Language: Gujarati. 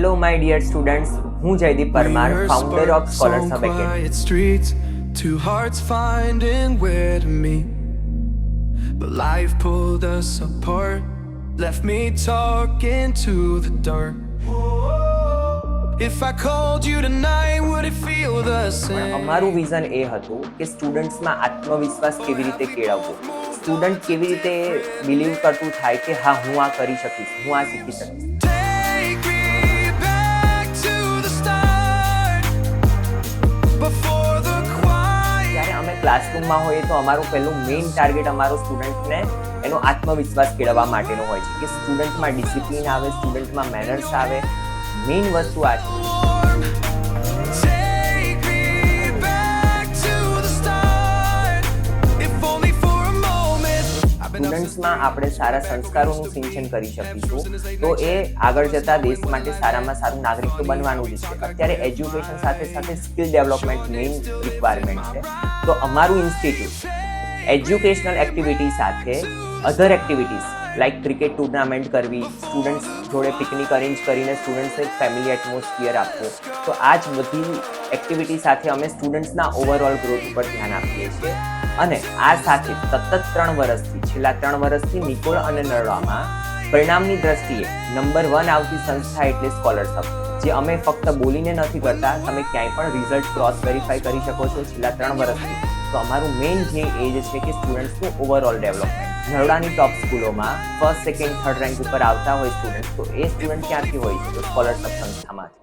હેલો માય ડિયર સ્ટુડન્ટ્સ, હું Jaydeep Parmar, founder of scholars hub academy. Two hearts finding where to meet, but life pulled us apart, left me talking to the dark. If I called you tonight, would it feel the same? અમારું વિઝન એ હતું કે સ્ટુડન્ટ્સમાં આત્મવિશ્વાસ કેવી રીતે કેળવવો, સ્ટુડન્ટ કેવી રીતે બિલીવ કરતું થાય કે હા હું આ કરી શકીશ, હું આ શીખી શકીશ. Take me back to the start, before the quiet. જ્યારે અમે ક્લાસરૂમમાં હોઈએ તો અમારું પહેલું મેઇન ટાર્ગેટ અમારો સ્ટુડન્ટને એનો આત્મવિશ્વાસ કેળવવા માટેનો હોય છે કે સ્ટુડન્ટમાં ડિસિપ્લિન આવે, સ્ટુડન્ટમાં મેનર્સ આવે. મેઇન વસ્તુ આ છે. Take me back to the start, if only for a moment. સ્ટુડન્ટ્સમાં આપણે સારા સંસ્કારોનું સિંચન કરી શકીશું તો એ આગળ જતા દેશ માટે સારામાં સારું નાગરિક તો બનવાનું જ છે. અત્યારે એજ્યુકેશન સાથે સાથે સ્કિલ ડેવલપમેન્ટ મેઇન રિક્વાયરમેન્ટ છે. તો અમારું ઇન્સ્ટિટ્યૂટ એજ્યુકેશનલ એક્ટિવિટી સાથે other activities like cricket tournament કરવી, સ્ટુડન્ટ્સ જોડે પિકનિક અરેન્જ કરીને સ્ટુડન્ટ્સને ફેમિલી એટમોસ્ફિયર આપવું, તો આ જ બધી એક્ટિવિટી સાથે અમે સ્ટુડન્ટ્સના ઓવરઓલ ગ્રોથ ઉપર ધ્યાન આપીએ છીએ. અને આ સાથે સતત 3 વર્ષથી છેલ્લા 3 વર્ષથી નિકોલ અને નરવામાં પરિણામની દ્રષ્ટિએ નંબર 1 આવતી સંસ્થા એટલે સ્કોલર્સ હબ, જે અમે ફક્ત બોલીને નથી કરતા, તમે ક્યાંય પણ રિઝલ્ટ ક્રોસ વેરીફાઈ કરી શકો છો છેલ્લા 3 વર્ષથી. તો અમારું મેઇન ધ્યેય એ જ છે કે સ્ટુડન્ટ્સનું ઓવરઓલ ડેવલપમેન્ટ. નરોડાની ટોપ સ્કૂલોમાં 1st, 2nd, 3rd રેન્ક ઉપર આવતા હોય સ્ટુડન્ટ, તો એ સ્ટુડન્ટ ક્યાંથી હોય છે? તો સ્કોલર્સ હબ સંસ્થામાંથી.